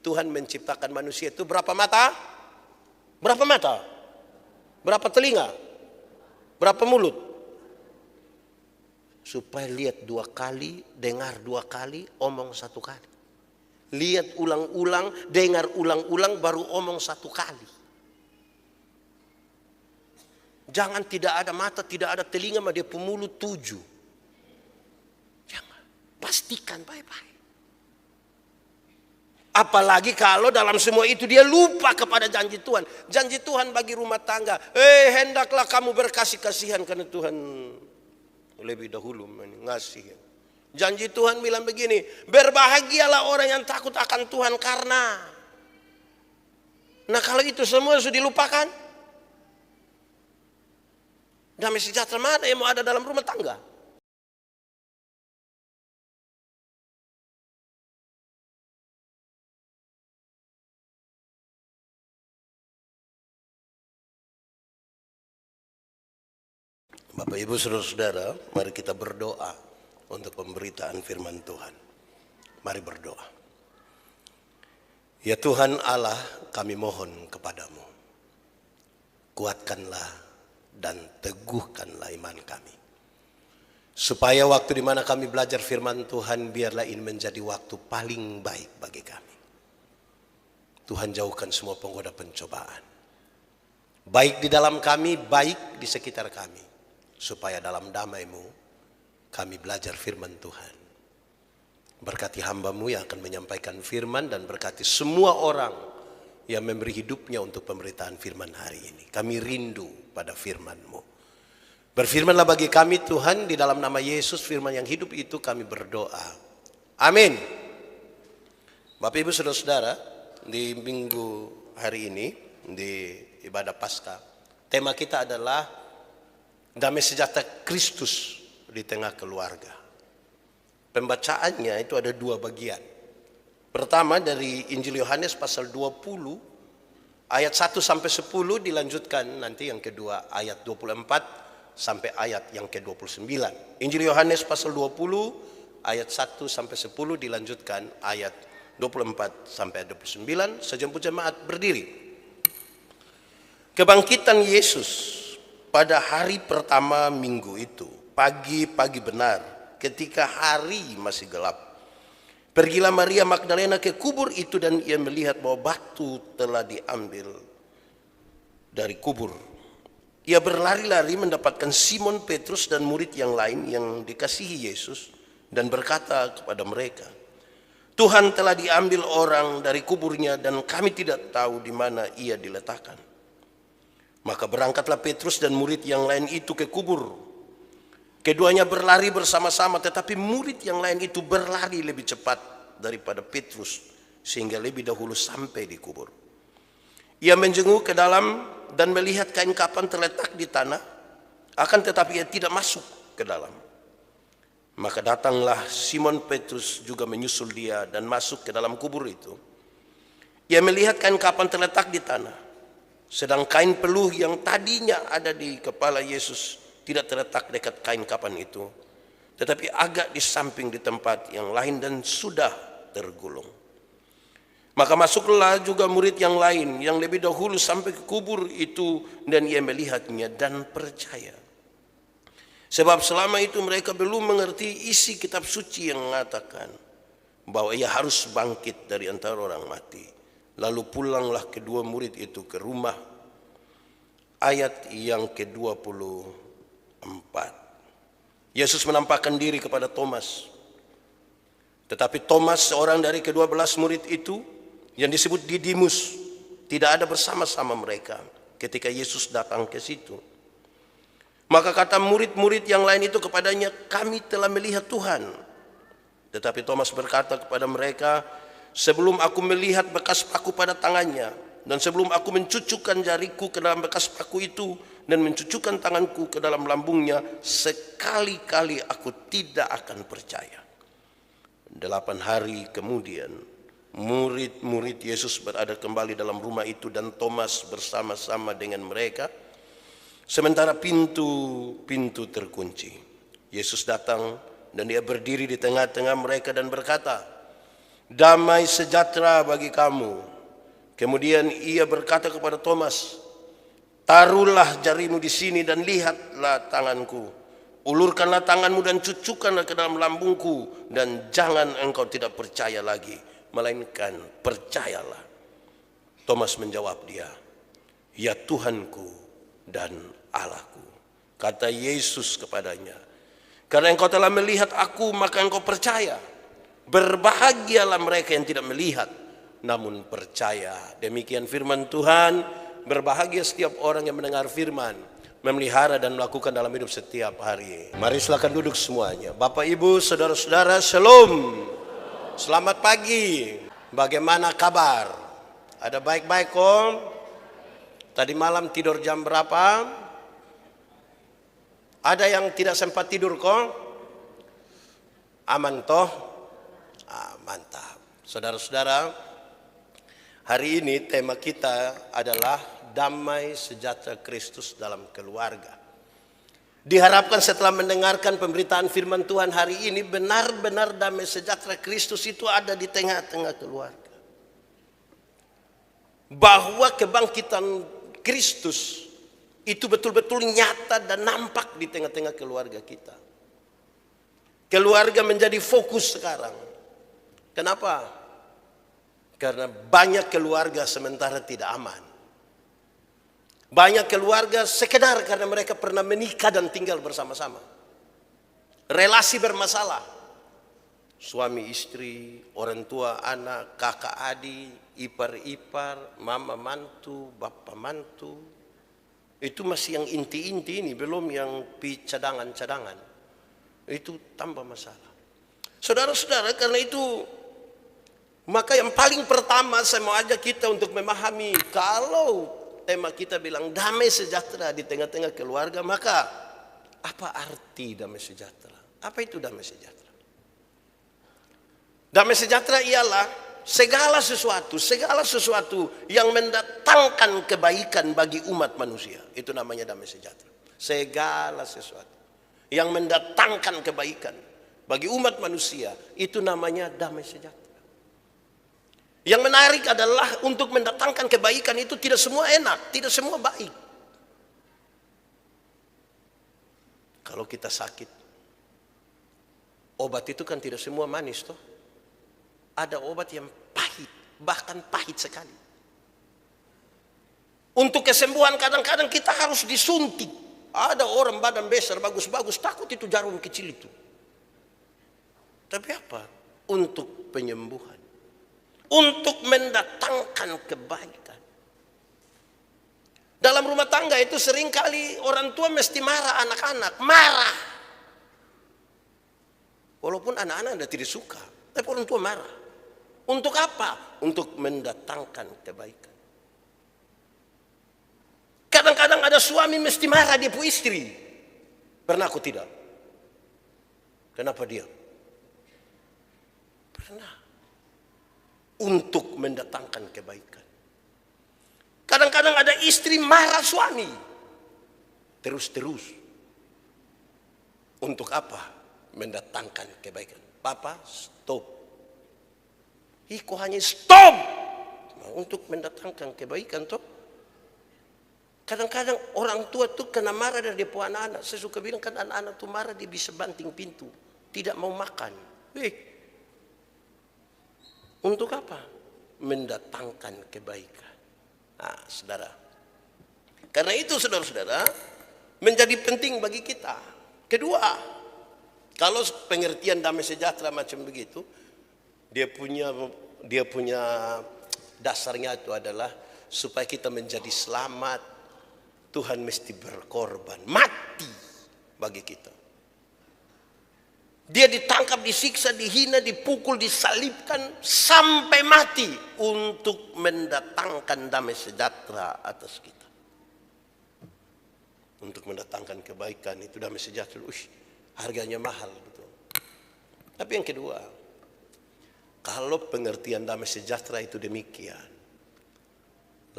Tuhan menciptakan manusia itu berapa mata? Berapa mata? Berapa telinga? Berapa mulut? Supaya lihat 2 kali, dengar 2 kali, omong 1 kali. Lihat ulang-ulang, dengar ulang-ulang, baru omong 1 kali. Jangan tidak ada mata, tidak ada telinga, mah dia pemulut 7. Jangan. Pastikan baik-baik. Apalagi kalau dalam semua itu dia lupa kepada janji Tuhan. Janji Tuhan bagi rumah tangga. Hendaklah kamu berkasih-kasihan karena Tuhan lebih dahulu ngasih. Janji Tuhan bilang begini, berbahagialah orang yang takut akan Tuhan karena. Nah kalau itu semua sudah dilupakan, damai sejahtera mana yang mau ada dalam rumah tangga? Bapak Ibu saudara-saudara, mari kita berdoa untuk pemberitaan firman Tuhan. Mari berdoa. Ya Tuhan Allah, kami mohon kepadamu, kuatkanlah dan teguhkanlah iman kami. Supaya waktu di mana kami belajar firman Tuhan, biarlah ini menjadi waktu paling baik bagi kami. Tuhan jauhkan semua penggoda pencobaan. Baik di dalam kami, baik di sekitar kami. Supaya dalam damai-Mu kami belajar firman Tuhan. Berkati hamba-Mu yang akan menyampaikan firman dan berkati semua orang yang memberi hidupnya untuk pemberitaan firman hari ini. Kami rindu pada firman-Mu. Berfirmanlah bagi kami Tuhan, di dalam nama Yesus firman yang hidup itu kami berdoa. Amin. Bapak Ibu saudara-saudara, di minggu hari ini di ibadah Paskah, tema kita adalah damai sejahtera Kristus di tengah keluarga. Pembacaannya itu ada 2 bagian. Pertama dari Injil Yohanes pasal 20 ayat 1 sampai 10, dilanjutkan nanti yang kedua ayat 24 sampai ayat yang ke-29. Injil Yohanes pasal 20 ayat 1 sampai 10, dilanjutkan ayat 24 sampai 29. Sejemput jemaat berdiri. Kebangkitan Yesus pada hari pertama minggu itu, pagi-pagi benar, ketika hari masih gelap, pergilah Maria Magdalena ke kubur itu dan ia melihat bahwa batu telah diambil dari kubur. Ia berlari-lari mendapatkan Simon Petrus dan murid yang lain yang dikasihi Yesus dan berkata kepada mereka, Tuhan telah diambil orang dari kuburnya dan kami tidak tahu di mana ia diletakkan. Maka berangkatlah Petrus dan murid yang lain itu ke kubur. Keduanya berlari bersama-sama, tetapi murid yang lain itu berlari lebih cepat daripada Petrus, sehingga lebih dahulu sampai di kubur. Ia menjenguk ke dalam dan melihat kain kapan terletak di tanah, akan tetapi ia tidak masuk ke dalam. Maka datanglah Simon Petrus juga menyusul dia dan masuk ke dalam kubur itu. Ia melihat kain kapan terletak di tanah, sedang kain peluh yang tadinya ada di kepala Yesus tidak terletak dekat kain kapan itu, tetapi agak di samping di tempat yang lain dan sudah tergulung. Maka masuklah juga murid yang lain yang lebih dahulu sampai ke kubur itu dan ia melihatnya dan percaya. Sebab selama itu mereka belum mengerti isi kitab suci yang mengatakan bahwa ia harus bangkit dari antara orang mati. Lalu pulanglah kedua murid itu ke rumah. Ayat yang ke-24. Yesus menampakkan diri kepada Thomas. Tetapi Thomas, seorang dari ke-12 murid itu, yang disebut Didimus, tidak ada bersama-sama mereka ketika Yesus datang ke situ. Maka kata murid-murid yang lain itu kepadanya, kami telah melihat Tuhan. Tetapi Thomas berkata kepada mereka, sebelum aku melihat bekas paku pada tangannya, dan sebelum aku mencucukkan jariku ke dalam bekas paku itu, dan mencucukkan tanganku ke dalam lambungnya, sekali-kali aku tidak akan percaya. 8 hari kemudian, murid-murid Yesus berada kembali dalam rumah itu, dan Thomas bersama-sama dengan mereka, sementara pintu-pintu terkunci. Yesus datang dan dia berdiri di tengah-tengah mereka dan berkata, damai sejahtera bagi kamu. Kemudian ia berkata kepada Thomas, taruhlah jarimu di sini dan lihatlah tanganku. Ulurkanlah tanganmu dan cucukkanlah ke dalam lambungku, dan jangan engkau tidak percaya lagi, melainkan percayalah. Thomas menjawab dia, ya Tuhanku dan Allahku. Kata Yesus kepadanya, karena engkau telah melihat aku, maka engkau percaya. Berbahagialah mereka yang tidak melihat namun percaya. Demikian firman Tuhan. Berbahagia setiap orang yang mendengar firman, memelihara dan melakukan dalam hidup setiap hari. Mari silakan duduk semuanya. Bapak, Ibu, saudara-saudara, shalom. Selamat pagi. Bagaimana kabar? Ada baik-baik kok? Tadi malam tidur jam berapa? Ada yang tidak sempat tidur kok? Aman toh? Mantap. Saudara-saudara, hari ini tema kita adalah damai sejahtera Kristus dalam keluarga. Diharapkan setelah mendengarkan pemberitaan firman Tuhan hari ini, benar-benar damai sejahtera Kristus itu ada di tengah-tengah keluarga. Bahwa kebangkitan Kristus itu betul-betul nyata dan nampak di tengah-tengah keluarga kita. Keluarga menjadi fokus sekarang. Kenapa? Karena banyak keluarga sementara tidak aman. Banyak keluarga sekedar karena mereka pernah menikah dan tinggal bersama-sama. Relasi bermasalah. Suami istri, orang tua anak, kakak adik, ipar-ipar, mama mantu, bapak mantu. Itu masih yang inti-inti ini, belum yang cadangan-cadangan. Itu tambah masalah. Saudara-saudara, karena itu maka yang paling pertama saya mau ajak kita untuk memahami, kalau tema kita bilang damai sejahtera di tengah-tengah keluarga, maka apa arti damai sejahtera? Apa itu damai sejahtera? Damai sejahtera ialah segala sesuatu yang mendatangkan kebaikan bagi umat manusia. Itu namanya damai sejahtera. Segala sesuatu yang mendatangkan kebaikan bagi umat manusia, itu namanya damai sejahtera. Yang menarik adalah untuk mendatangkan kebaikan itu tidak semua enak, tidak semua baik. Kalau kita sakit, obat itu kan tidak semua manis toh. Ada obat yang pahit, bahkan pahit sekali. Untuk kesembuhan kadang-kadang kita harus disuntik. Ada orang badan besar, bagus-bagus, takut itu jarum kecil itu. Tapi apa? Untuk penyembuhan. Untuk mendatangkan kebaikan. Dalam rumah tangga itu seringkali orang tua mesti marah anak-anak. Marah. Walaupun anak-anak tidak suka. Tapi orang tua marah. Untuk apa? Untuk mendatangkan kebaikan. Kadang-kadang ada suami mesti marah dia pu istri. Pernah aku tidak? Kenapa dia? Pernah. Untuk mendatangkan kebaikan. Kadang-kadang ada istri marah suami. Terus-terus. Untuk apa? Mendatangkan kebaikan. Papa, stop. Kok hanya stop? Untuk mendatangkan kebaikan toh. Kadang-kadang orang tua tuh kena marah dari dia puan anak. Saya suka bilang kan anak-anak tuh marah dia bisa banting pintu. Tidak mau makan. Untuk apa? Mendatangkan kebaikan. Nah, saudara. Karena itu saudara-saudara, menjadi penting bagi kita. Kedua, kalau pengertian damai sejahtera macam begitu, dia punya dasarnya itu adalah supaya kita menjadi selamat, Tuhan mesti berkorban, mati bagi kita. Dia ditangkap, disiksa, dihina, dipukul, disalibkan sampai mati untuk mendatangkan damai sejahtera atas kita. Untuk mendatangkan kebaikan itu damai sejahtera. Harganya mahal betul. Tapi yang kedua, kalau pengertian damai sejahtera itu demikian,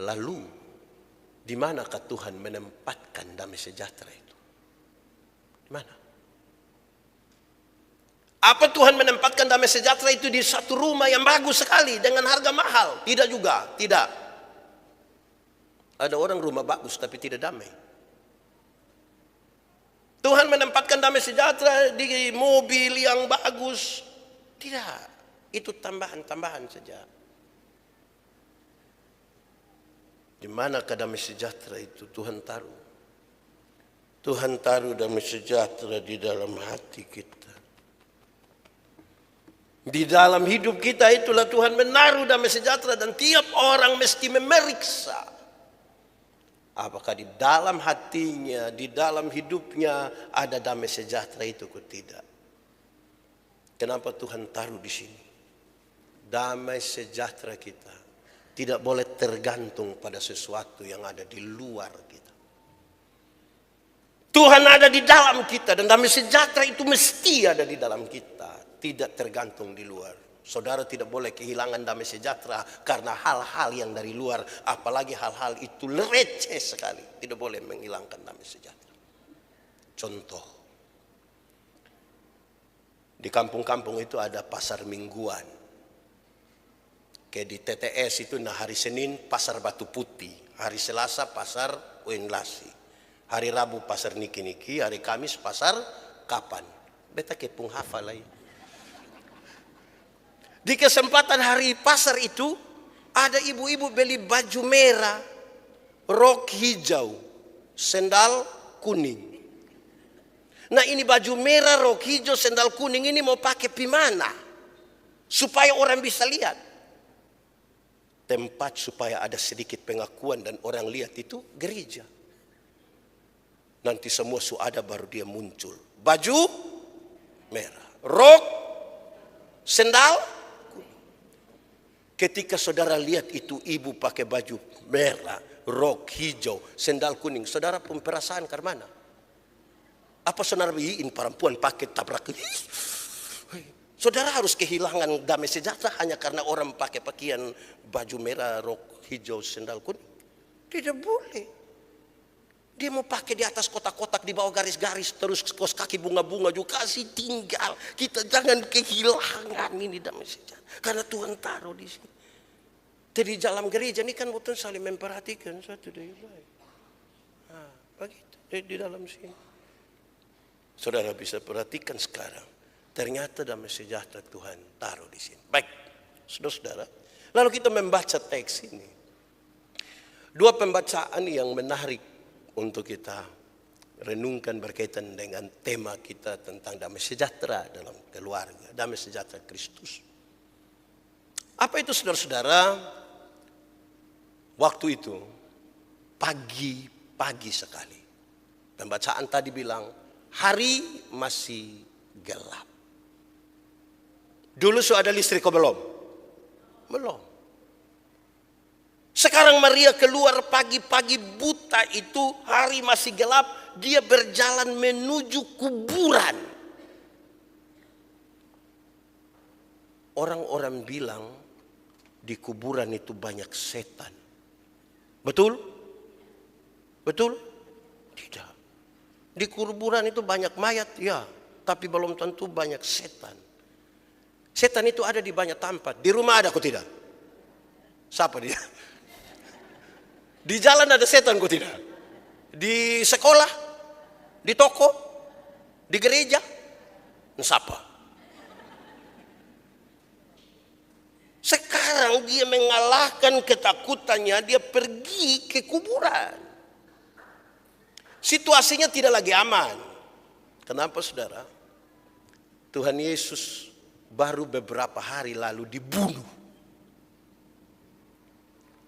lalu di manakah Tuhan menempatkan damai sejahtera itu? Di mana? Apa Tuhan menempatkan damai sejahtera itu di satu rumah yang bagus sekali dengan harga mahal? Tidak juga, tidak. Ada orang rumah bagus tapi tidak damai. Tuhan menempatkan damai sejahtera di mobil yang bagus. Tidak, itu tambahan-tambahan saja. Di manakah damai sejahtera itu Tuhan taruh? Tuhan taruh damai sejahtera di dalam hati kita. Di dalam hidup kita itulah Tuhan menaruh damai sejahtera, dan tiap orang mesti memeriksa apakah di dalam hatinya, di dalam hidupnya ada damai sejahtera itu atau tidak. Kenapa Tuhan taruh di sini? Damai sejahtera kita tidak boleh tergantung pada sesuatu yang ada di luar kita. Tuhan ada di dalam kita, dan damai sejahtera itu mesti ada di dalam kita. Tidak tergantung di luar. Saudara tidak boleh kehilangan damai sejahtera karena hal-hal yang dari luar. Apalagi hal-hal itu receh sekali. Tidak boleh menghilangkan damai sejahtera. Contoh. Di kampung-kampung itu ada pasar mingguan. Kayak di TTS itu, nah hari Senin pasar Batu Putih. Hari Selasa pasar Uenlasi. Hari Rabu pasar Niki-Niki. Hari Kamis pasar Kapan. Beta kepung hafal lagi. Di kesempatan hari pasar itu, ada ibu-ibu beli baju merah, rok hijau, sendal kuning. Nah ini baju merah, rok hijau, sendal kuning ini mau pakai pimana? Supaya orang bisa lihat. Tempat supaya ada sedikit pengakuan dan orang lihat itu gereja. Nanti semua suada baru dia muncul. Baju merah, rok, sendal. Ketika saudara lihat itu ibu pakai baju merah, rok hijau, sendal kuning, saudara pun perasaan ke mana? Apa saudara bikin perempuan pakai tabrak? Saudara harus kehilangan damai sejahtera hanya karena orang pakai pakaian baju merah, rok hijau, sendal kuning? Tidak boleh. Dia mau pakai di atas kotak-kotak, di bawah garis-garis, terus kos kaki bunga-bunga juga kasih tinggal. Kita jangan kehilangan ini damai sejahtera. Karena Tuhan taruh di sini. Jadi dalam gereja ini kan betul saling memperhatikan satu dari lain. Nah, begitu di dalam sini. Saudara bisa perhatikan sekarang. Ternyata damai sejahtera Tuhan taruh di sini. Baik, saudara-saudara. Lalu kita membaca teks ini. Dua pembacaan yang menarik untuk kita renungkan berkaitan dengan tema kita tentang damai sejahtera dalam keluarga. Damai sejahtera Kristus. Apa itu saudara-saudara? Waktu itu pagi sekali. Pembacaan tadi bilang hari masih gelap. Dulu sudah ada listrik kok belum? Belum. Sekarang Maria keluar pagi-pagi buta itu, hari masih gelap, dia berjalan menuju kuburan. Orang-orang bilang di kuburan itu banyak setan. Betul? Betul? Tidak. Di kuburan itu banyak mayat, ya, tapi belum tentu banyak setan. Setan itu ada di banyak tempat. Di rumah ada kok tidak? Siapa dia? Di jalan ada setan kok tidak? Di sekolah, di toko, di gereja, siapa? Sekarang dia mengalahkan ketakutannya, dia pergi ke kuburan. Situasinya tidak lagi aman. Kenapa saudara? Tuhan Yesus baru beberapa hari lalu dibunuh.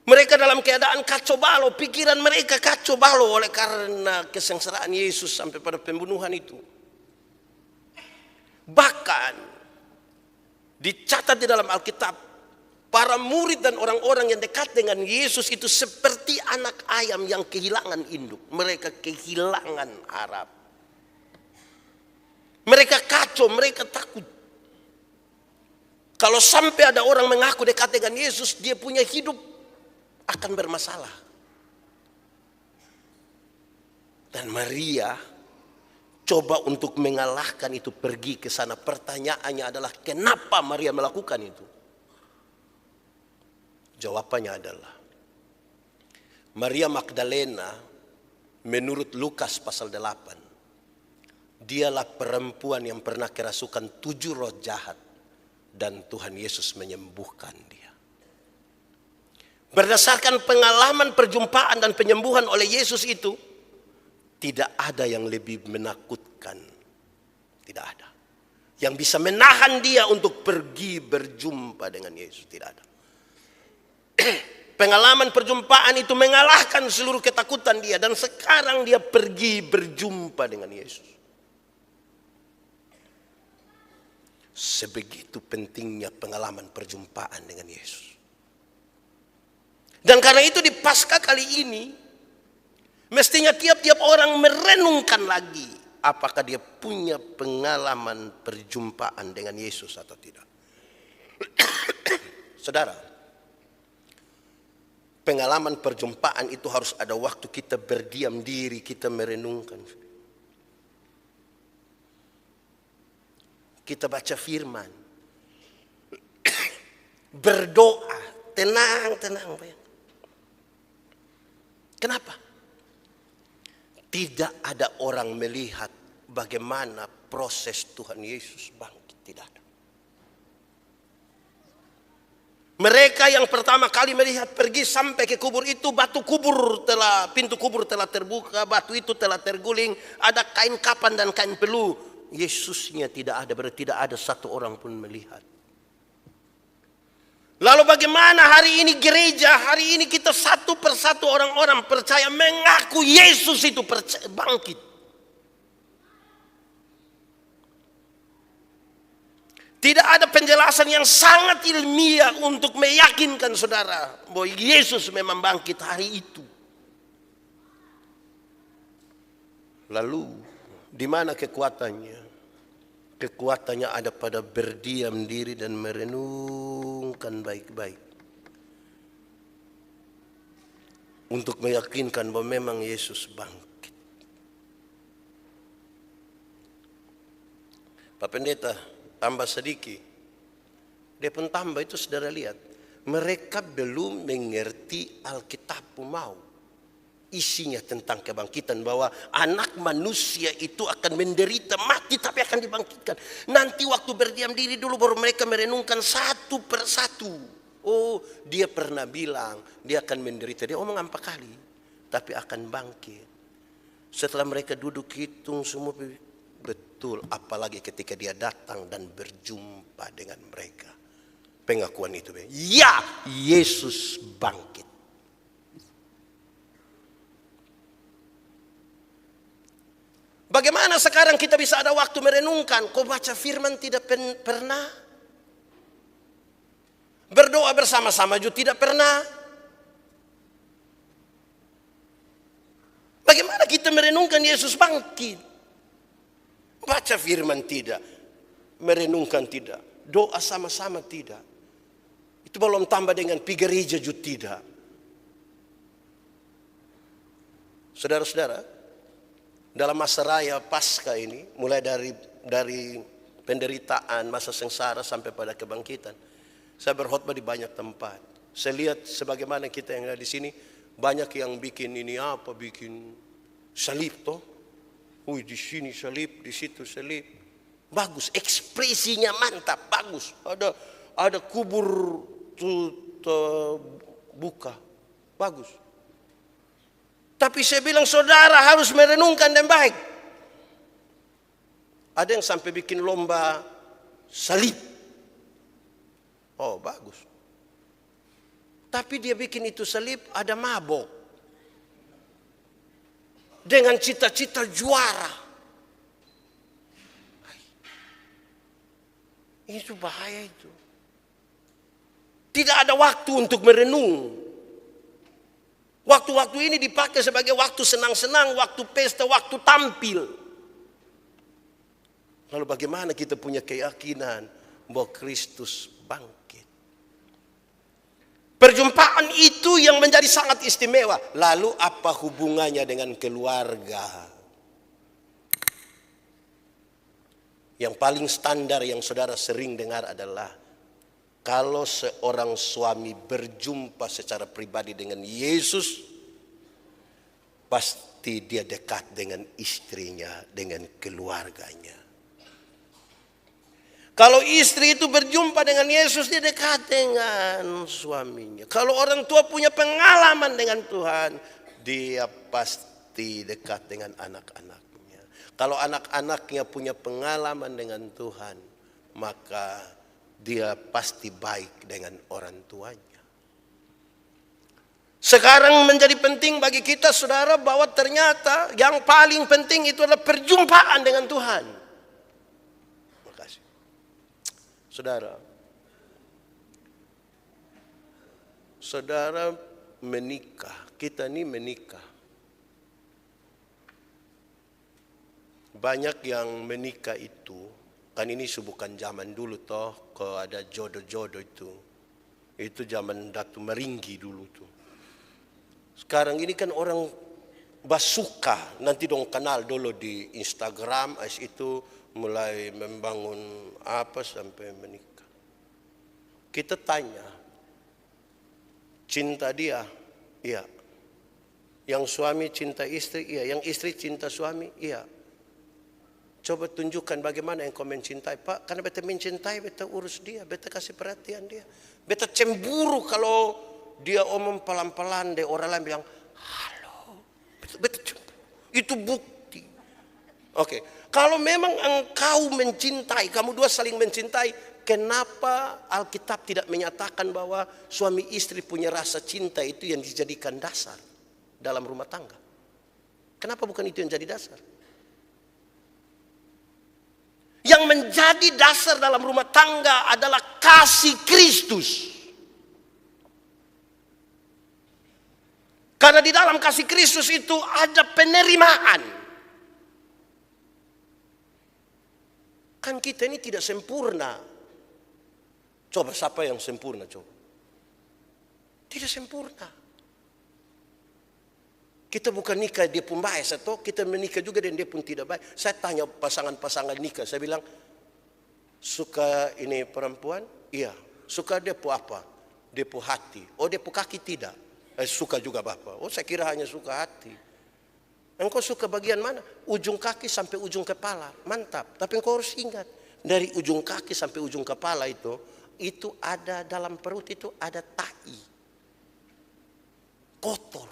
Mereka dalam keadaan kacau balau, pikiran mereka kacau balau oleh karena kesengsaraan Yesus sampai pada pembunuhan itu. Bahkan dicatat di dalam Alkitab, para murid dan orang-orang yang dekat dengan Yesus itu seperti anak ayam yang kehilangan induk. Mereka kehilangan harap. Mereka kacau, mereka takut. Kalau sampai ada orang mengaku dekat dengan Yesus, dia punya hidup akan bermasalah. Dan Maria coba untuk mengalahkan itu, pergi ke sana. Pertanyaannya adalah kenapa Maria melakukan itu? Jawabannya adalah Maria Magdalena menurut Lukas pasal 8, dialah perempuan yang pernah kerasukan 7 roh jahat dan Tuhan Yesus menyembuhkan dia. Berdasarkan pengalaman perjumpaan dan penyembuhan oleh Yesus itu, tidak ada yang lebih menakutkan. Tidak ada yang bisa menahan dia untuk pergi berjumpa dengan Yesus. Tidak ada. Pengalaman perjumpaan itu mengalahkan seluruh ketakutan dia. Dan sekarang dia pergi berjumpa dengan Yesus. Sebegitu pentingnya pengalaman perjumpaan dengan Yesus. Dan karena itu di Paskah kali ini, mestinya tiap-tiap orang merenungkan lagi, apakah dia punya pengalaman perjumpaan dengan Yesus atau tidak. Saudara, pengalaman perjumpaan itu harus ada waktu kita berdiam diri, kita merenungkan. Kita baca firman, berdoa, tenang. Kenapa? Tidak ada orang melihat bagaimana proses Tuhan Yesus bangkit. Tidak ada. Mereka yang pertama kali melihat pergi sampai ke kubur itu, pintu kubur telah terbuka, batu itu telah terguling, ada kain kapan dan kain peluh. Yesusnya tidak ada, berarti tidak ada satu orang pun melihat. Lalu bagaimana hari ini gereja, hari ini kita satu persatu orang-orang percaya mengaku Yesus itu bangkit. Tidak ada penjelasan yang sangat ilmiah untuk meyakinkan saudara bahwa Yesus memang bangkit hari itu. Lalu di mana kekuatannya? Kekuatannya ada pada berdiam diri dan merenungkan baik-baik. Untuk meyakinkan bahwa memang Yesus bangkit. Pak Pendeta, tambah sedikit. Dia pun tambah itu, saudara lihat. Mereka belum mengerti Alkitab mau. Isinya tentang kebangkitan, bahwa anak manusia itu akan menderita, mati, tapi akan dibangkitkan. Nanti waktu berdiam diri dulu baru mereka merenungkan satu persatu. Oh, dia pernah bilang dia akan menderita. Dia omong 4 kali, tapi akan bangkit. Setelah mereka duduk hitung semua, betul, apalagi ketika dia datang dan berjumpa dengan mereka. Pengakuan itu, ya, Yesus bangkit. Bagaimana sekarang kita bisa ada waktu merenungkan? Kau baca firman tidak pernah? Berdoa bersama-sama juga tidak pernah? Bagaimana kita merenungkan Yesus bangkit? Baca firman tidak, merenungkan tidak, doa sama-sama tidak. Itu belum tambah dengan pergi gereja juga tidak. Saudara-saudara, dalam masa raya Paskah ini, mulai dari penderitaan, masa sengsara sampai pada kebangkitan, saya berkhotbah di banyak tempat. Saya lihat sebagaimana kita yang ada di sini, banyak yang bikin ini apa, bikin salib toh. Di sini salib, di situ salib. Bagus, ekspresinya mantap, bagus. Ada kubur buka, bagus. Tapi saya bilang saudara harus merenungkan dan baik. Ada yang sampai bikin lomba salib. Oh, bagus. Tapi dia bikin itu salib ada mabok. Dengan cita-cita juara. Itu bahaya itu. Tidak ada waktu untuk merenung. Waktu-waktu ini dipakai sebagai waktu senang-senang, waktu pesta, waktu tampil. Lalu bagaimana kita punya keyakinan bahwa Kristus bangkit? Perjumpaan itu yang menjadi sangat istimewa. Lalu apa hubungannya dengan keluarga? Yang paling standar yang saudara sering dengar adalah kalau seorang suami berjumpa secara pribadi dengan Yesus, pasti dia dekat dengan istrinya, dengan keluarganya. Kalau istri itu berjumpa dengan Yesus, dia dekat dengan suaminya. Kalau orang tua punya pengalaman dengan Tuhan, dia pasti dekat dengan anak-anaknya. Kalau anak-anaknya punya pengalaman dengan Tuhan, maka dia pasti baik dengan orang tuanya. Sekarang menjadi penting bagi kita, saudara, bahwa ternyata yang paling penting itu adalah perjumpaan dengan Tuhan. Makasih. Saudara menikah, kita ini menikah. Banyak yang menikah itu, kan ini bukan zaman dulu toh, kalau ada jodoh-jodoh itu zaman Datu Meringgi dulu tuh. Sekarang ini kan orang basuka, nanti dong kenal dulu di Instagram, as itu mulai membangun apa sampai menikah. Kita tanya, cinta dia? Iya. Yang suami cinta istri? Iya. Yang istri cinta suami? Iya. Coba tunjukkan bagaimana yang kau mencintai. Pak, karena beta mencintai, beta urus dia, beta kasih perhatian dia. Beta cemburu kalau dia omong pelan-pelan, deh orang lain bilang, halo. Beta cemburu. Itu bukti. Oke. Kalau memang engkau mencintai, kamu dua saling mencintai, kenapa Alkitab tidak menyatakan bahwa suami istri punya rasa cinta itu yang dijadikan dasar dalam rumah tangga? Kenapa bukan itu yang jadi dasar? Yang menjadi dasar dalam rumah tangga adalah kasih Kristus. Karena di dalam kasih Kristus itu ada penerimaan. Kan kita ini tidak sempurna. Coba siapa yang sempurna coba? Tidak sempurna. Kita bukan nikah dia pun baik, atau kita menikah juga dan dia pun tidak baik. Saya tanya pasangan-pasangan nikah, saya bilang, suka ini perempuan? Iya. Suka dia pun apa? Dia pun hati. Oh dia pun kaki tidak? Suka juga Bapak. Oh saya kira hanya suka hati. Engkau suka bagian mana? Ujung kaki sampai ujung kepala. Mantap. Tapi engkau harus ingat, dari ujung kaki sampai ujung kepala itu ada dalam perut itu ada tai. Kotor.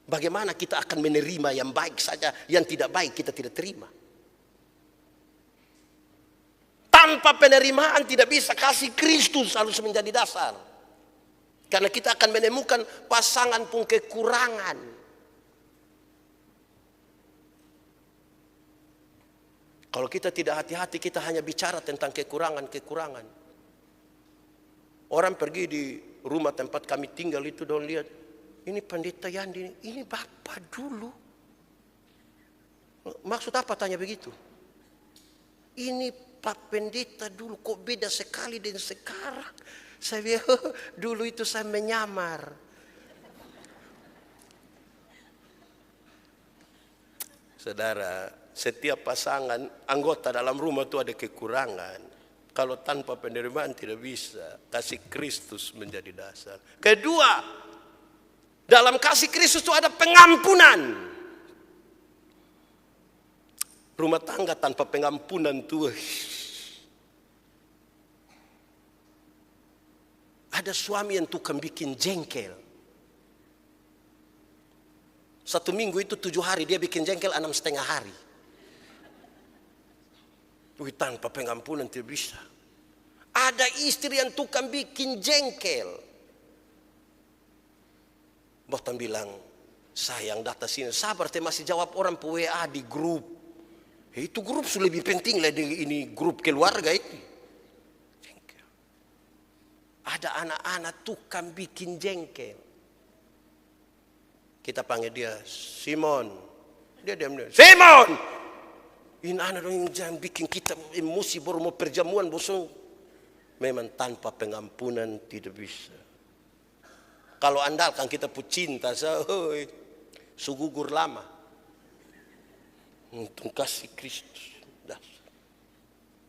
Bagaimana kita akan menerima yang baik saja, yang tidak baik kita tidak terima. Tanpa penerimaan tidak bisa kasih Kristus harus menjadi dasar. Karena kita akan menemukan pasangan pun kekurangan. Kalau kita tidak hati-hati, kita hanya bicara tentang kekurangan-kekurangan. Orang pergi di rumah tempat kami tinggal itu, dong lihat, ini Pendeta Yandi, ini Bapak dulu. Maksud apa tanya begitu? Ini Pak Pendeta dulu, kok beda sekali dengan sekarang. Saya bilang, dulu itu saya menyamar. Saudara, setiap pasangan anggota dalam rumah itu ada kekurangan. Kalau tanpa penerimaan tidak bisa. Kasih Kristus menjadi dasar. Kedua, dalam kasih Kristus itu ada pengampunan. Rumah tangga tanpa pengampunan itu, ada suami yang tukang bikin jengkel. 1 minggu itu 7 hari, dia bikin jengkel 6,5 hari. Tanpa pengampunan tidak bisa. Ada istri yang tukang bikin jengkel. Bahkan bilang, sayang data sini, sabar teh masih jawab orang pe WA di grup. Itu grup sudah lebih penting lah dari ini grup keluarga itu. Jengkel. Ada anak-anak tukang bikin jengkel. Kita panggil dia, Simon. Dia diam, Simon! Ini anak yang jangan bikin kita emosi baru mau perjamuan bosong. Memang tanpa pengampunan tidak bisa. Kalau andalkan kita pun cinta, sugugur lama. Untuk kasih Kristus.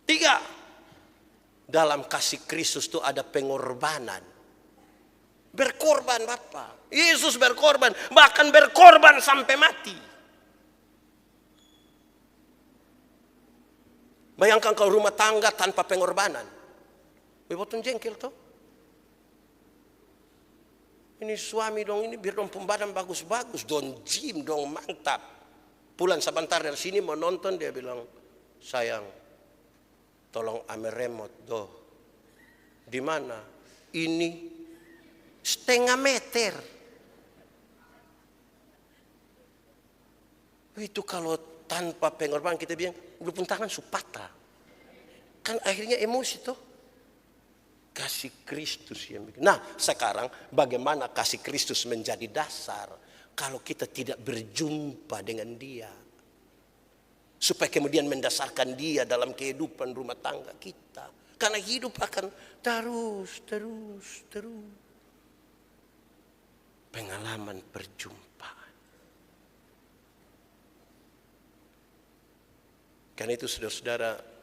Tiga, dalam kasih Kristus itu ada pengorbanan. Berkorban Bapak. Yesus berkorban, bahkan berkorban sampai mati. Bayangkan kalau rumah tangga tanpa pengorbanan. Bebotong jengkel toh. Ini suami dong, ini biar dong pembadan bagus-bagus, dong gym, dong mantap. Pulang sebentar dari sini mau nonton, dia bilang, sayang, tolong ambil remote doh. Di mana? Ini setengah meter. Itu kalau tanpa pengorbanan kita bilang, belum tangan supata. Kan akhirnya emosi toh. Kasih Kristus yang bikin. Nah sekarang bagaimana kasih Kristus menjadi dasar kalau kita tidak berjumpa dengan dia. Supaya kemudian mendasarkan dia dalam kehidupan rumah tangga kita. Karena hidup akan terus. Pengalaman perjumpaan. Karena itu saudara-saudara,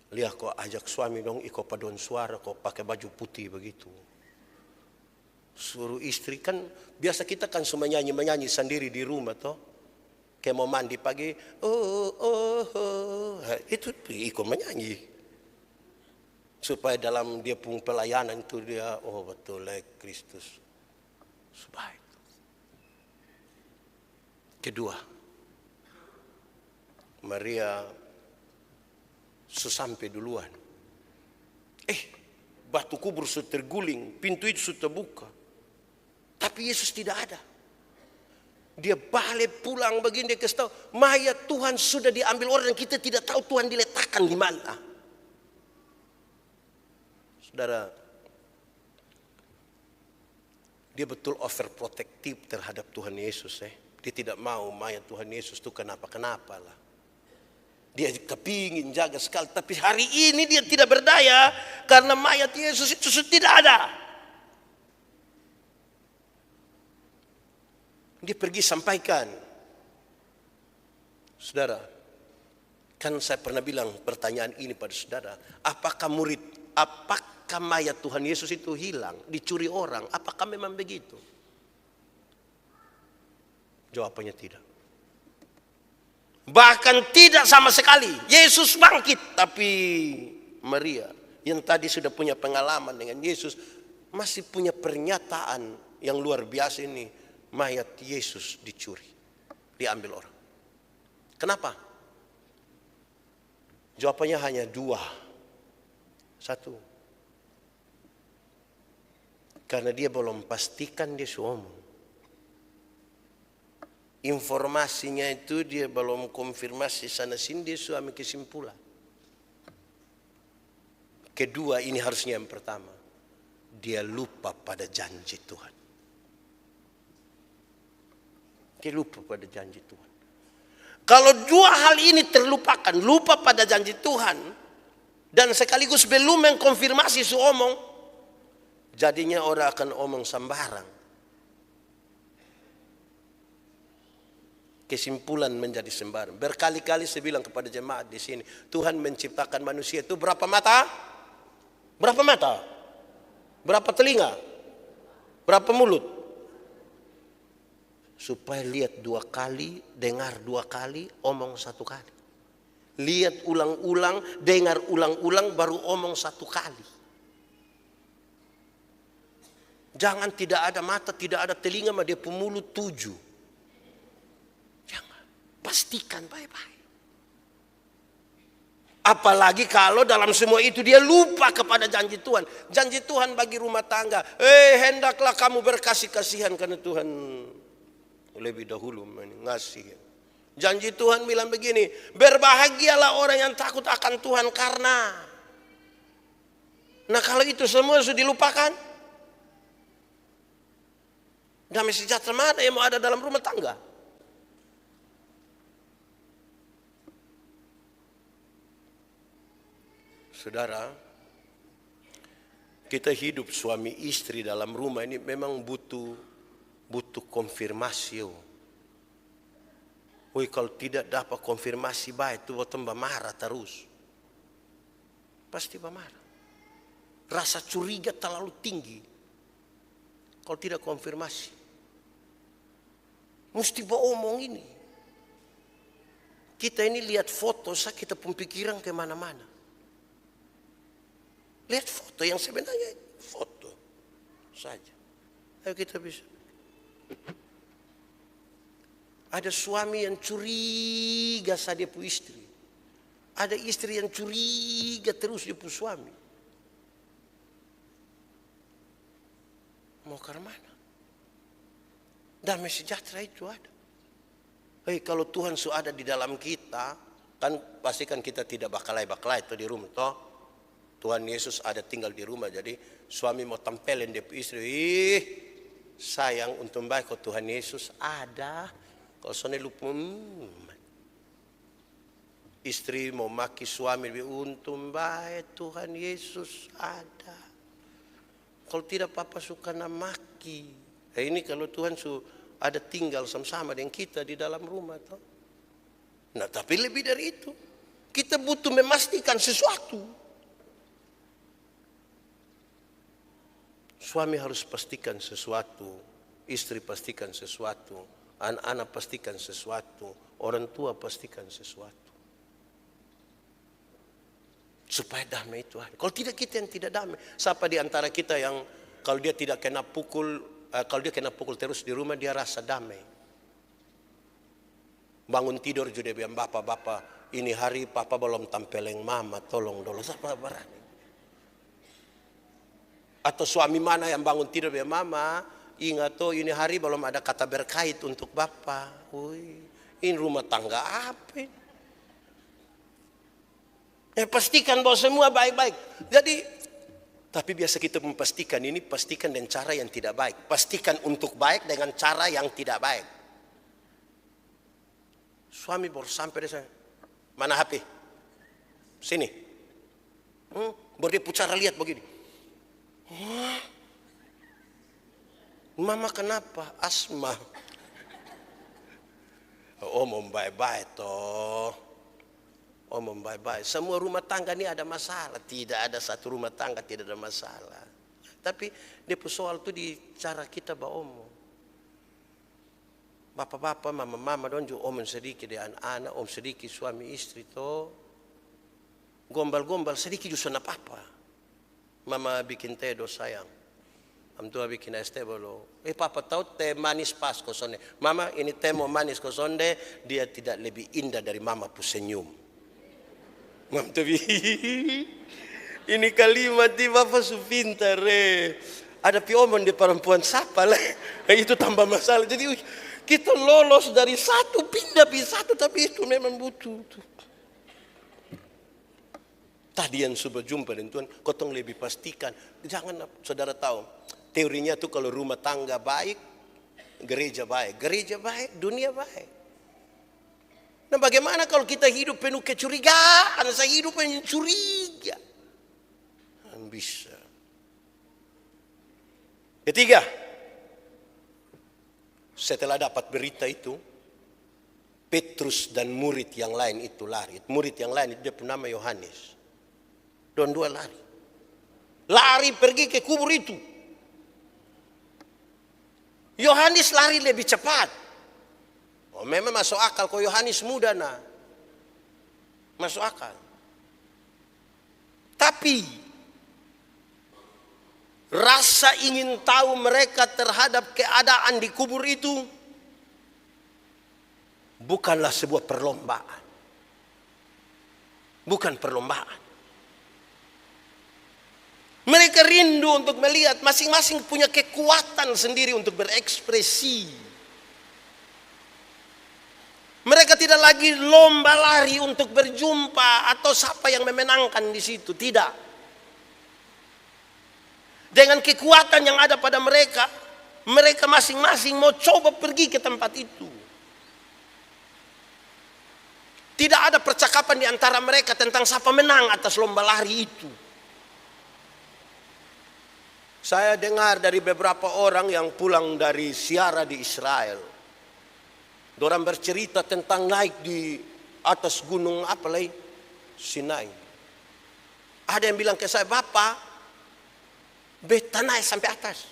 lihat kok ajak suami dong ikut paduan suara kok pakai baju putih begitu. Suruh istri kan biasa kita kan cuma menyanyi sendiri di rumah toh. Kayak mau mandi pagi, itu ikut menyanyi. Supaya dalam dia pun pelayanan itu dia, oh betul Kristus. Supaya itu. Kedua, Maria sesampai duluan. Batu kubur sudah terguling, pintu itu sudah terbuka. Tapi Yesus tidak ada. Dia balik pulang begini, dia kasih tahu, mayat Tuhan sudah diambil orang dan kita tidak tahu Tuhan diletakkan di mana. Saudara, dia betul overprotective terhadap Tuhan Yesus. Dia tidak mau mayat Tuhan Yesus itu kenapa-kenapa lah. Dia kepingin jaga sekali, tapi hari ini dia tidak berdaya karena mayat Yesus itu sudah tidak ada. Dia pergi sampaikan. Saudara, kan saya pernah bilang pertanyaan ini pada saudara, apakah mayat Tuhan Yesus itu hilang, dicuri orang? Apakah memang begitu? Jawabannya tidak. Bahkan tidak sama sekali. Yesus bangkit. Tapi Maria yang tadi sudah punya pengalaman dengan Yesus masih punya pernyataan yang luar biasa ini. Mayat Yesus dicuri. Diambil orang. Kenapa? Jawabannya hanya dua. Satu. Karena dia belum pastikan dia suami. Informasinya itu dia belum konfirmasi sana sini, dia suami kesimpulan. Kedua, ini harusnya yang pertama. Dia lupa pada janji Tuhan. Dia lupa pada janji Tuhan. Kalau dua hal ini terlupakan, lupa pada janji Tuhan, dan sekaligus belum mengkonfirmasi su omong, jadinya orang akan omong sembarang. Kesimpulan menjadi sembarang. Berkali-kali saya bilang kepada jemaat di sini, Tuhan menciptakan manusia itu berapa mata? Berapa mata? Berapa telinga? Berapa mulut? Supaya lihat dua kali, dengar dua kali, omong satu kali. Lihat ulang-ulang, dengar ulang-ulang, baru omong satu kali. Jangan tidak ada mata, tidak ada telinga, mah dia pemulut 7. Pastikan baik-baik. Apalagi kalau dalam semua itu dia lupa kepada janji Tuhan. Janji Tuhan bagi rumah tangga. Hendaklah kamu berkasih-kasihan karena Tuhan lebih dahulu ngasih. Janji Tuhan bilang begini. Berbahagialah orang yang takut akan Tuhan karena. Nah kalau itu semua sudah dilupakan. Damai sejahtera mana yang mau ada dalam rumah tangga? Saudara, kita hidup suami istri dalam rumah ini memang butuh konfirmasi. Kalau tidak dapat konfirmasi baik itu tambah marah terus. Pasti marah. Rasa curiga terlalu tinggi. Kalau tidak konfirmasi. Mesti omong ini. Kita ini lihat foto, kita pun pikiran kemana-mana. Lihat foto yang sebenarnya foto saja. Ayo kita bisa. Ada suami yang curiga sama dia pu istri. Ada istri yang curiga terus dia pu suami. Mau ke mana? Damai sejahtera itu ada. Kalau Tuhan sudah ada di dalam kita, kan pastikan kita tidak bakalai-bakalai itu di rumah toh. Tuhan Yesus ada tinggal di rumah, jadi suami mau tempelin dia istri, sayang untung baik kok Tuhan Yesus ada. Kalau soalnya lupa, istri mau maki suami, untung baik Tuhan Yesus ada. Kalau tidak papa suka namaki. Ini kalau Tuhan ada tinggal sama-sama dengan kita di dalam rumah toh. Nah tapi lebih dari itu, kita butuh memastikan sesuatu. Suami harus pastikan sesuatu, istri pastikan sesuatu, anak-anak pastikan sesuatu, orang tua pastikan sesuatu. Supaya damai itu ada. Kalau tidak kita yang tidak damai. Siapa di antara kita yang kalau dia tidak kena pukul, kalau dia kena pukul terus di rumah dia rasa damai. Bangun tidur juga dia bilang, bapak, ini hari papa belum tampeleng mama, tolong dulu. Siapa berani? Atau suami mana yang bangun tidur bilang, mama, ingat tuh ini hari belum ada kata berkait untuk bapak. Ini rumah tangga apa ini? Pastikan bahwa semua baik-baik. Jadi, tapi biasa kita memastikan ini, pastikan dengan cara yang tidak baik. Pastikan untuk baik dengan cara yang tidak baik. Suami baru sampai di sana. Mana HP? Sini. Baru dia pucara lihat begini. Mama kenapa? Asma. Omong baik-baik toh. Omong baik-baik. Semua rumah tangga ini ada masalah. Tidak ada satu rumah tangga tidak ada masalah. Tapi dia soal itu di cara kita omong. Bapak-bapak, mama-mama don juga omong sedikit dengan anak, om sedikit suami istri toh. Gombal-gombal sedikit juga sana papa. Mama bikin teh do sayang. Am tua bikin es teh bolo. Papa tahu teh manis pas kosonde. Mama ini teh mau manis kosonde, dia tidak lebih indah dari mama pu senyum. Mam tuh ini kalimat di bapak su pintar Ada piomon di perempuan siapa lah. Itu tambah masalah. Jadi kita lolos dari satu pindah di satu, tapi itu memang butuh. Tadi yang sudah jumpa dengan Tuhan, kotong lebih pastikan. Jangan saudara tahu, teorinya tuh kalau rumah tangga baik, gereja baik. Gereja baik, dunia baik. Nah bagaimana kalau kita hidup penuh kecurigaan, saya hidup penuh curiga. Bisa. Ketiga, setelah dapat berita itu, Petrus dan murid yang lain itu lari. Murid yang lain itu dia bernama Yohanes. Dua lari. Lari pergi ke kubur itu. Yohanes lari lebih cepat. Memang masuk akal kok Yohanes muda nah. Masuk akal. Tapi rasa ingin tahu mereka terhadap keadaan di kubur itu bukanlah sebuah perlombaan. Bukan perlombaan. Mereka rindu untuk melihat, masing-masing punya kekuatan sendiri untuk berekspresi. Mereka tidak lagi lomba lari untuk berjumpa atau siapa yang memenangkan di situ, tidak. Dengan kekuatan yang ada pada mereka, mereka masing-masing mau coba pergi ke tempat itu. Tidak ada percakapan di antara mereka tentang siapa menang atas lomba lari itu. Saya dengar dari beberapa orang yang pulang dari ziarah di Israel. Dorang bercerita tentang naik di atas gunung apa lagi? Sinai. Ada yang bilang ke saya, Bapak, beta naik sampai atas.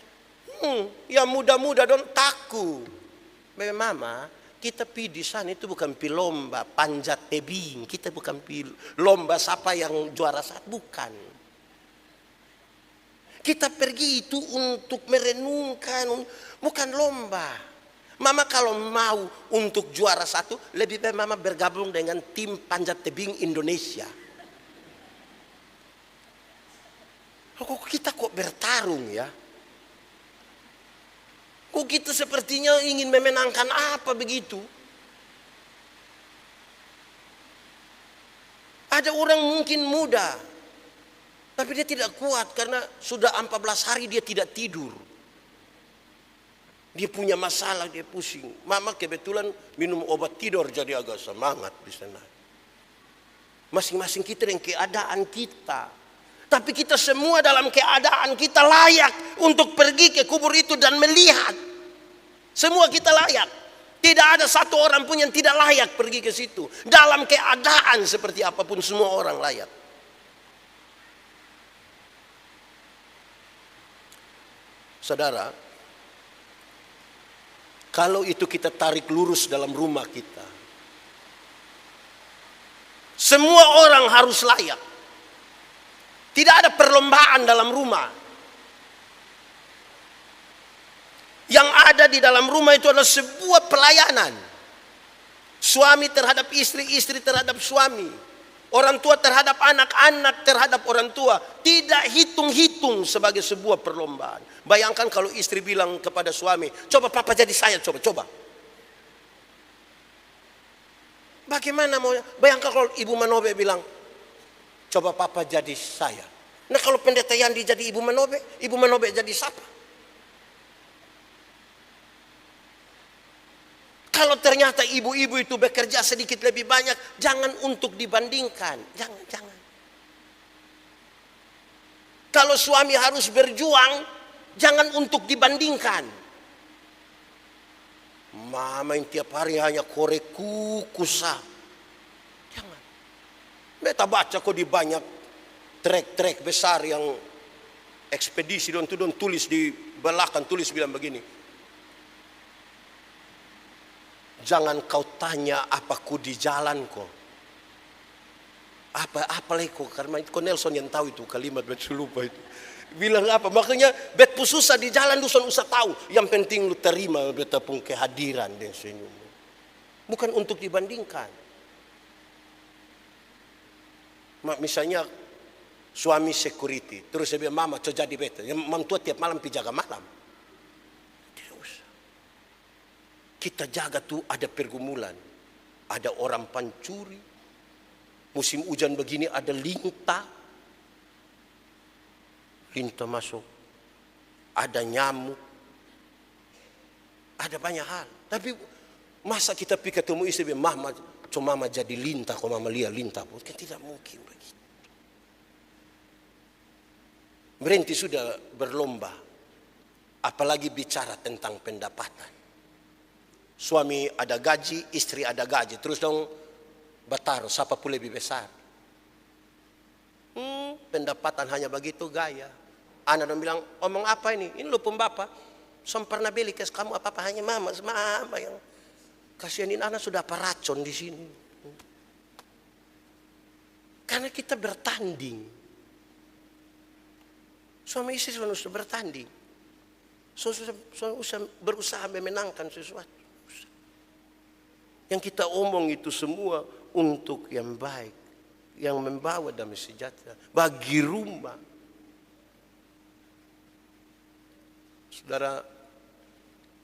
Ya muda-muda dong takut. Mama, kita pi di sana itu bukan pi lomba panjat tebing. Kita bukan pi lomba siapa yang juara satu, bukan. Kita pergi itu untuk merenungkan, bukan lomba. Mama kalau mau untuk juara satu, lebih baik mama bergabung dengan tim panjat tebing Indonesia. Kok kita kok bertarung ya? Kok kita sepertinya ingin memenangkan apa begitu? Ada orang mungkin muda, tapi dia tidak kuat karena sudah 14 hari dia tidak tidur. Dia punya masalah, dia pusing. Mama kebetulan minum obat tidur jadi agak semangat di sana. Masing-masing kita dengan keadaan kita. Tapi kita semua dalam keadaan kita layak untuk pergi ke kubur itu dan melihat. Semua kita layak. Tidak ada satu orang pun yang tidak layak pergi ke situ. Dalam keadaan seperti apapun semua orang layak. Saudara, kalau itu kita tarik lurus dalam rumah kita, semua orang harus layak. Tidak ada perlombaan dalam rumah. Yang ada di dalam rumah itu adalah sebuah pelayanan. Suami terhadap istri, istri terhadap suami. Orang tua terhadap anak, anak terhadap orang tua. Tidak hitung-hitung sebagai sebuah perlombaan. Bayangkan kalau istri bilang kepada suami, coba papa jadi saya, coba. Bagaimana mau? Bayangkan kalau Ibu Manobe bilang, coba papa jadi saya. Nah kalau pendeta Yandi jadi Ibu Manobe jadi siapa? Kalau ternyata ibu-ibu itu bekerja sedikit lebih banyak, jangan untuk dibandingkan. Jangan. Kalau suami harus berjuang, jangan untuk dibandingkan. Mama yang tiap hari hanya korek kukusa. Jangan. Beta baca kok di banyak trek-trek besar yang ekspedisi don tulis di belakang, tulis bilang begini. Jangan kau tanya apaku di jalan kok. Apa lagi kok, karena itu Nelson yang tahu itu kalimat, bet lupa itu. Bilang apa? Makanya bet susah di jalan lu usah tahu. Yang penting lu terima beta pun kehadiran dan senyum. Bukan untuk dibandingkan. Misalnya suami security, terus dia bilang mama coba jadi beta. Yang mantua tiap malam pijaga malam. Kita jaga tuh ada pergumulan. Ada orang pancuri. Musim hujan begini ada lintah. Lintah masuk. Ada nyamuk. Ada banyak hal. Tapi masa kita pergi ketemu istri, mama jadi lintah. Kalau mama lihat lintah. Kan tidak mungkin begitu. Berhenti sudah berlomba. Apalagi bicara tentang pendapatan. Suami ada gaji, istri ada gaji. Terus dong bertaruh, siapa pun lebih besar. Pendapatan hanya begitu gaya. Anak dong bilang, omong apa ini? Ini lu pembapa. Sempurna beli kes kamu apa-apa hanya mama yang kasihanin anak sudah apa racun di sini. Karena kita bertanding. Suami istri sudah bertanding. Berusaha memenangkan sesuatu. Yang kita omong itu semua untuk yang baik, yang membawa damai sejahtera bagi rumah. Saudara,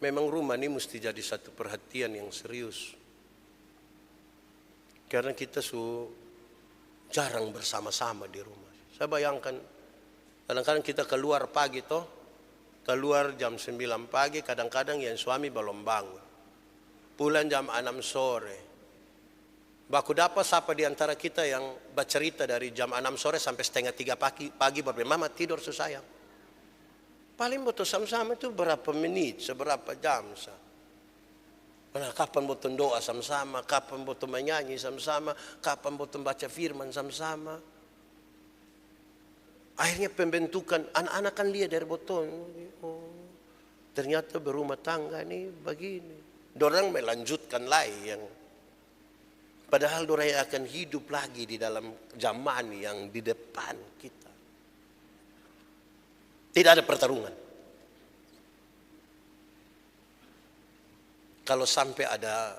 memang rumah ini mesti jadi satu perhatian yang serius. Karena kita jarang bersama-sama di rumah. Saya bayangkan, kadang-kadang kita keluar pagi toh, keluar jam 9 pagi, kadang-kadang yang suami belum bangun. Pulang jam 6 sore. Baku dapat siapa di antara kita yang bercerita dari jam 6 sore sampai setengah 3 pagi baru mama tidur sayang. Paling butuh sama-sama itu berapa menit, seberapa jam. Kapan butuh doa sama-sama, kapan butuh menyanyi sama-sama, kapan butuh baca firman sama-sama. Akhirnya pembentukan, anak-anak kan lihat dari botol. Oh, ternyata berumah tangga nih begini. Dorang melanjutkan lagi yang padahal dorang akan hidup lagi di dalam zaman yang di depan kita. Tidak ada pertarungan. Kalau sampai ada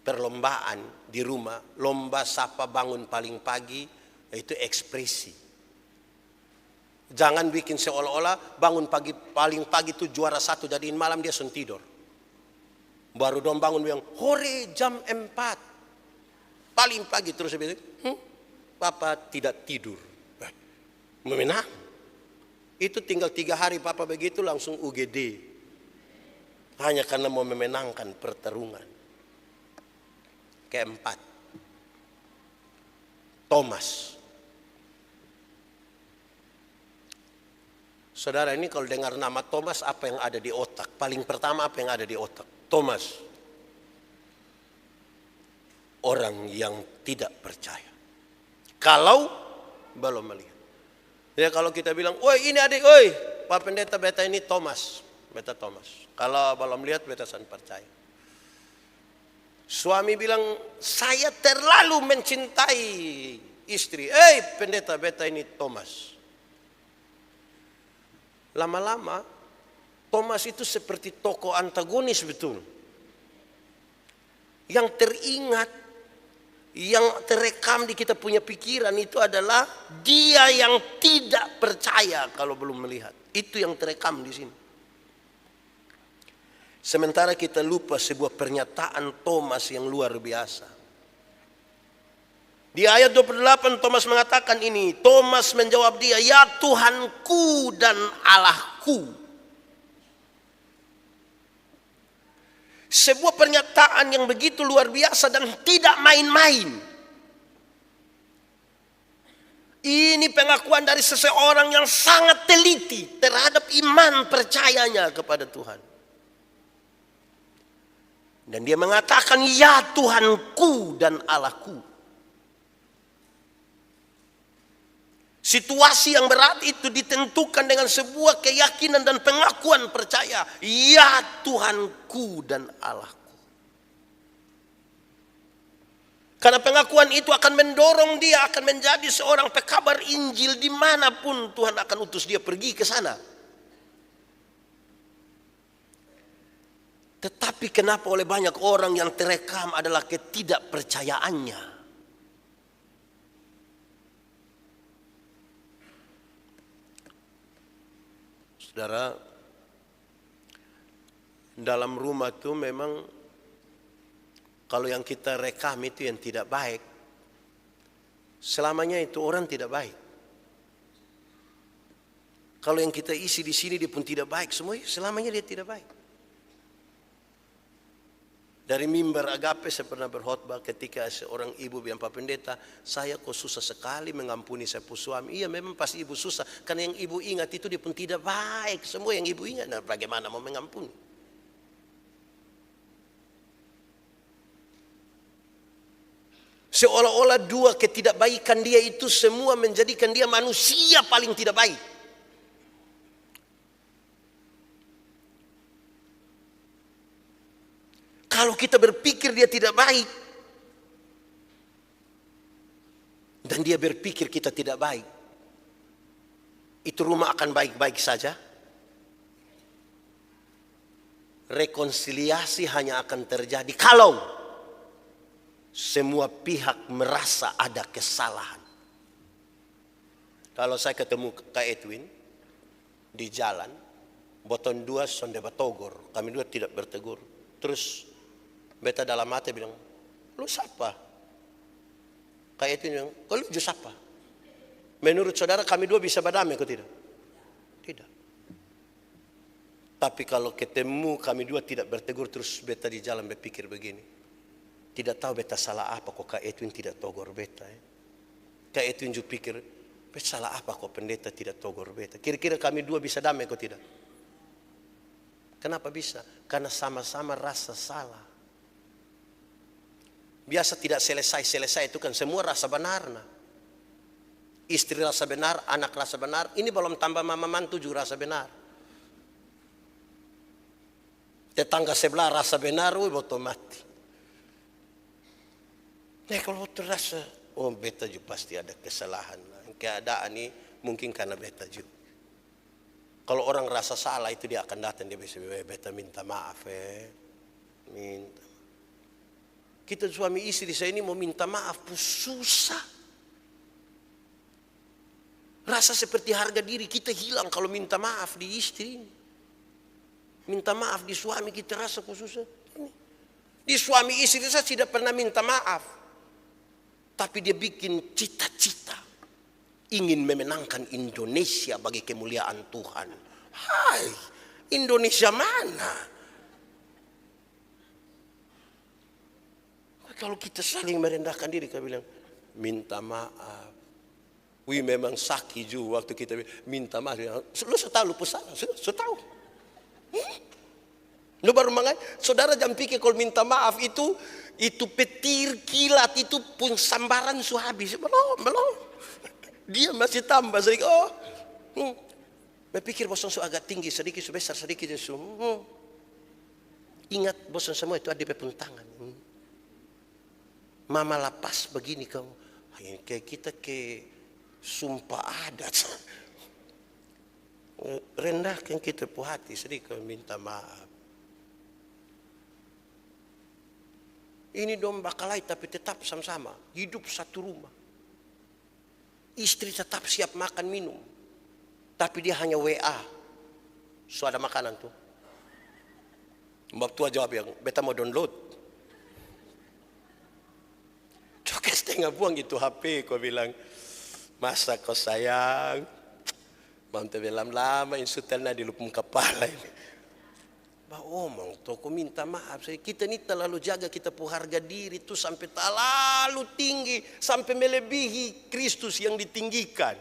perlombaan di rumah, lomba siapa bangun paling pagi, itu ekspresi. Jangan bikin seolah-olah bangun pagi paling pagi itu juara satu, jadiin malam dia sun tidur. Baru dong bangun bilang, hore jam 4. Paling pagi terus dia bilang, papa tidak tidur. Memenang. Itu tinggal 3 hari papa begitu langsung UGD. Hanya karena mau memenangkan pertarungan. Keempat, Thomas. Saudara ini kalau dengar nama Thomas, apa yang ada di otak? Paling pertama apa yang ada di otak? Thomas. Orang yang tidak percaya. Kalau belum melihat. Ya kalau kita bilang, woi ini adik, woi Pak Pendeta beta ini Thomas. Beta Thomas. Kalau belum lihat beta san percaya. Suami bilang, saya terlalu mencintai istri. Pendeta beta ini Thomas. Lama-lama Thomas itu seperti tokoh antagonis betul. Yang teringat, yang terekam di kita punya pikiran itu adalah dia yang tidak percaya kalau belum melihat. Itu yang terekam di sini. Sementara kita lupa sebuah pernyataan Thomas yang luar biasa. Di ayat 28 Thomas mengatakan ini. Thomas menjawab dia, ya Tuhanku dan Allahku. Sebuah pernyataan yang begitu luar biasa dan tidak main-main. Ini pengakuan dari seseorang yang sangat teliti terhadap iman percayanya kepada Tuhan. Dan dia mengatakan, ya Tuhanku dan Allahku. Situasi yang berat itu ditentukan dengan sebuah keyakinan dan pengakuan percaya. Ya Tuhanku dan Allahku. Karena pengakuan itu akan mendorong dia akan menjadi seorang pekabar Injil dimanapun Tuhan akan utus dia pergi ke sana. Tetapi kenapa oleh banyak orang yang terekam adalah ketidakpercayaannya. Saudara, dalam rumah itu memang kalau yang kita rekam itu yang tidak baik, selamanya itu orang tidak baik. Kalau yang kita isi di sini dia pun tidak baik, semua selamanya dia tidak baik. Dari mimbar Agape saya pernah berkhotbah ketika seorang ibu bilang, Pak Pendeta, saya kok susah sekali mengampuni saya suami. Iya memang pasti ibu susah, karena yang ibu ingat itu dia pun tidak baik. Semua yang ibu ingat, nah bagaimana mau mengampuni? Seolah-olah dua ketidakbaikan dia itu semua menjadikan dia manusia paling tidak baik. Kalau kita berpikir dia tidak baik, dan dia berpikir kita tidak baik, itu rumah akan baik-baik saja. Rekonsiliasi hanya akan terjadi kalau semua pihak merasa ada kesalahan. Kalau saya ketemu Kak Edwin di jalan, boton dua sonde batogor, kami dua tidak bertegur. Terus beta dalam hati bilang, lu siapa? Kak Edwin bilang, kok lu siapa? Menurut saudara kami dua bisa berdamai atau tidak? Tidak. Tapi kalau ketemu kami dua tidak bertegur, terus beta di jalan berpikir begini, tidak tahu beta salah apa kok Kak Edwin tidak togor beta. Kak Edwin juga pikir, beta salah apa kok pendeta tidak togor beta. Kira-kira kami dua bisa damai atau tidak? Kenapa bisa? Karena sama-sama rasa salah. Biasa tidak selesai-selesai itu kan semua rasa benarna. Istri rasa benar, anak rasa benar. Ini belum tambah mama mantu juga rasa benar. Tetangga sebelah rasa benar, betul mati. Nah kalau terasa, beta juga pasti ada kesalahan. Keadaan ini mungkin karena beta juga. Kalau orang rasa salah itu dia akan datang, dia bisa beta minta maaf. Minta. Kita suami istri saya ini mau minta maaf, susah. Rasa seperti harga diri kita hilang kalau minta maaf di istri. Minta maaf di suami kita rasa susah. Di suami istri saya tidak pernah minta maaf. Tapi dia bikin cita-cita. Ingin memenangkan Indonesia bagi kemuliaan Tuhan. Hai, Indonesia mana? Kalau kita saling merendahkan diri, kita bilang, minta maaf. Memang sakit juga waktu kita minta maaf. Lu setahu lu pesan, setahu. Lu baru mangai, saudara jangan pikir kalau minta maaf itu petir kilat itu pun sambaran su habis. Belum. Dia masih tambah sedikit. Berpikir bosan su agak tinggi sedikit, su besar sedikit su. Ingat bosan semua itu ada di pun tangan. Mama lapas begini kamu. Kayak kita sumpah adat. Rendahkan kita pu hati sedikit minta maaf. Ini domba kalai tapi tetap sama-sama. Hidup satu rumah. Istri tetap siap makan minum. Tapi dia hanya WA. So ada makanan tuh. Mbak tua jawab yang, beta mau download. Coba setengah buang gitu HP, kau bilang, masa kau sayang, mantu bilang lama insutelnya di lupung kepala ini. Omong toko minta maaf. Kita ini terlalu jaga kita pu harga diri itu sampai terlalu tinggi. Sampai melebihi Kristus yang ditinggikan.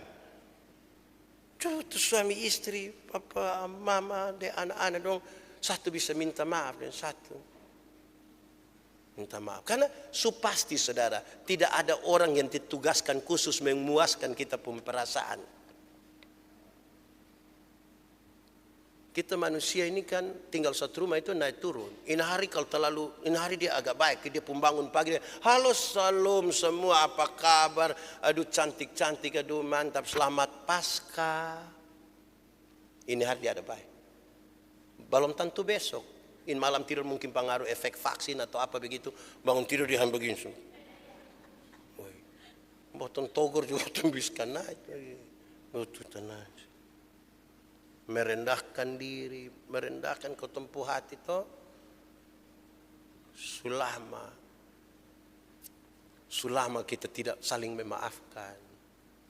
Coba tuh suami istri, papa, mama, dan anak-anak dong. Satu bisa minta maaf dan satu minta maaf. Karena pasti saudara, tidak ada orang yang ditugaskan khusus memuaskan kita pun perasaan. Kita manusia ini kan tinggal satu rumah itu naik turun. Ini hari dia agak baik, dia pun bangun pagi. Halo salam semua, apa kabar? Aduh cantik-cantik, aduh mantap, selamat Paskah. Ini hari dia ada baik. Belum tentu besok. Ini malam tidur mungkin pengaruh efek vaksin atau apa begitu. Bangun tidur dia begini. Boton togor juga tembiskan aja. Betul tenang. Merendahkan diri, merendahkan kau tempuh hati toh. Sulama kita tidak saling memaafkan.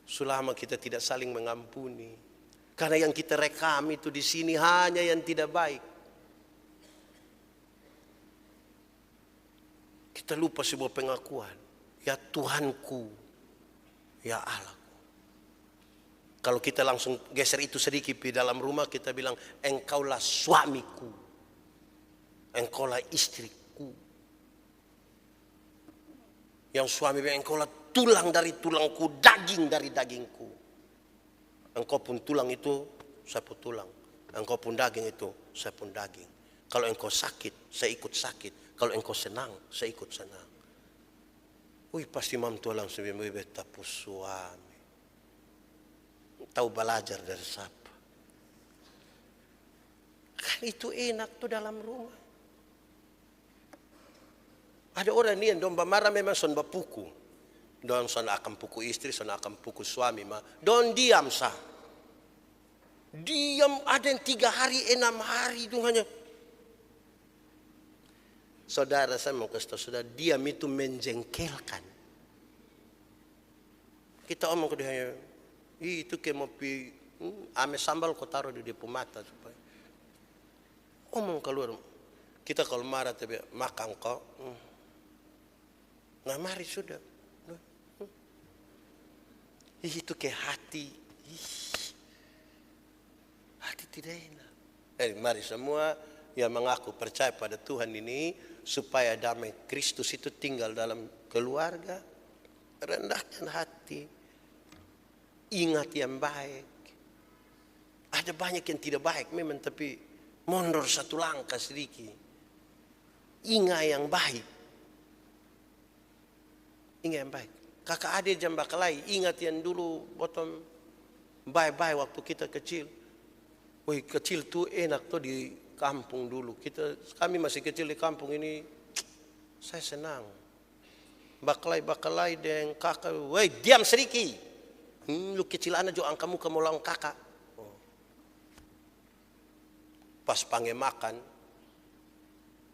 Sulama kita tidak saling mengampuni. Karena yang kita rekam itu di sini hanya yang tidak baik. Kita lupa sebuah pengakuan. Ya Tuhanku, ya Allah. Kalau kita langsung geser itu sedikit di dalam rumah, kita bilang, engkaulah suamiku. Engkaulah istriku. Yang suami bilang, engkaulah tulang dari tulangku, daging dari dagingku. Engkau pun tulang itu, saya pun tulang. Engkau pun daging itu, saya pun daging. Kalau engkau sakit, saya ikut sakit. Kalau engkau senang, saya ikut senang. Pasti mam tua langsung bilang, beta pu suami. Tahu belajar dari siapa. Kan itu enak tuh dalam rumah. Ada orang ni yang domba marah memang son bapuku. Don son akan puku istri, son akan puku suami mah. Don diam sah. Diam ada yang 3 hari, 6 hari itu hanya. Saudara saya mau kasih tahu saudara, diam itu menjengkelkan. Kita omong ke dia, itu kayak mau ame sambal kau taruh di depan mata supaya. Omong keluar. Kita kalau marah tapi makan kau. Nah mari sudah. Itu kayak hati. Hati tidak enak. Mari semua yang mengaku percaya pada Tuhan ini supaya damai Kristus itu tinggal dalam keluarga. Rendahkan hati. Ingat yang baik. Ada banyak yang tidak baik memang, tapi mundur satu langkah sedikit. Ingat yang baik. Ingat yang baik. Kakak adik jam bakalai, ingat yang dulu bottom baik-baik waktu kita kecil. Wih, kecil tuh enak tuh di kampung dulu. Kami masih kecil di kampung ini, saya senang. Bakalai dengan kakak, woi diam sedikit. Lu kecil anak jo angka muka mau lawan kakak. Pas panggil makan,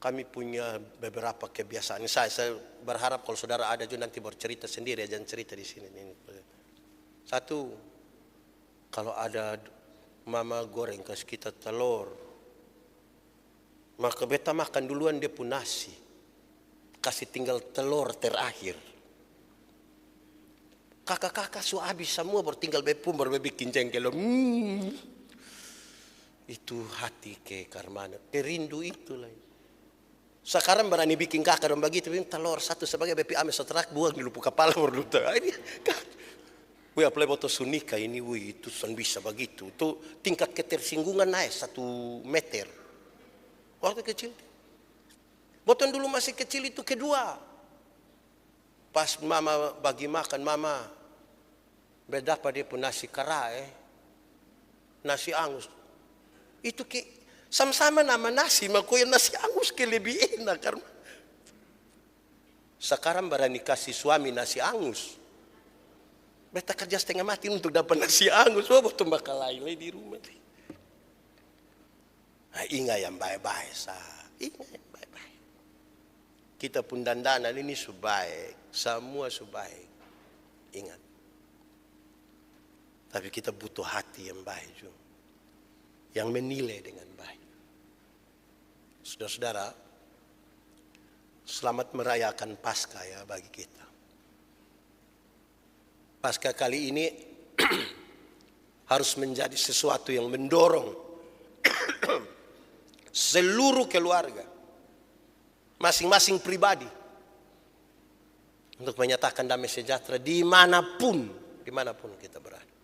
kami punya beberapa kebiasaan. Saya berharap kalau saudara ada juga nanti bercerita sendiri, jangan cerita di sini. Satu, kalau ada mama goreng kasih kita telur, maka beta makan duluan dia pun nasi, kasih tinggal telur terakhir. Kakak-kakak su habis semua, baru tinggal bepum, baru bikin jengkel. Itu hati ke Karmana, kerindu itulah. Sekarang berani bikin kakak dan begitu, telur satu sebagai bepi ame seterak buang di lupu kepala berluta. Ini wih apalagi botol sunika ini, wih itu son bisa begitu. Itu tingkat ketersinggungan naik 1 meter. Waktu kecil. Botol dulu masih kecil itu kedua. Pas mama bagi makan, mama berdapat dia pun nasi kara, nasi angus. Itu sama-sama nama nasi, maka yang nasi angus lebih enak. Karena sekarang berani kasih suami nasi angus. Beta kerja setengah mati untuk dapat nasi angus. Wah, betul bakal lain di rumah. Nah, ingat yang baik-baik. Ingat yang baik-baik. Kita pun dandanan ini subaik. Semua subaik. Ingat. Tapi kita butuh hati yang baik juga. Yang menilai dengan baik. Saudara-saudara, selamat merayakan Paskah ya bagi kita. Paskah kali ini harus menjadi sesuatu yang mendorong seluruh keluarga, masing-masing pribadi, untuk menyatakan damai sejahtera dimanapun kita berada.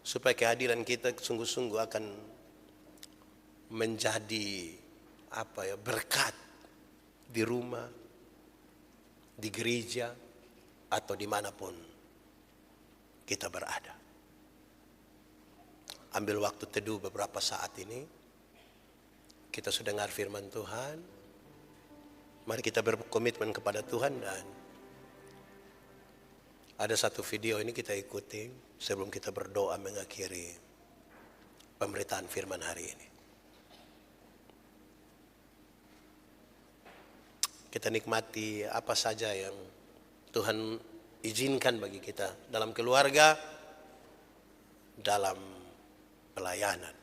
Supaya kehadiran kita sungguh-sungguh akan menjadi berkat di rumah, di gereja, atau dimanapun kita berada. Ambil waktu teduh beberapa saat ini. Kita sudah dengar firman Tuhan. Mari kita berkomitmen kepada Tuhan, dan ada satu video ini kita ikuti sebelum kita berdoa mengakhiri pemberitaan firman hari ini. Kita nikmati apa saja yang Tuhan izinkan bagi kita dalam keluarga, dalam pelayanan.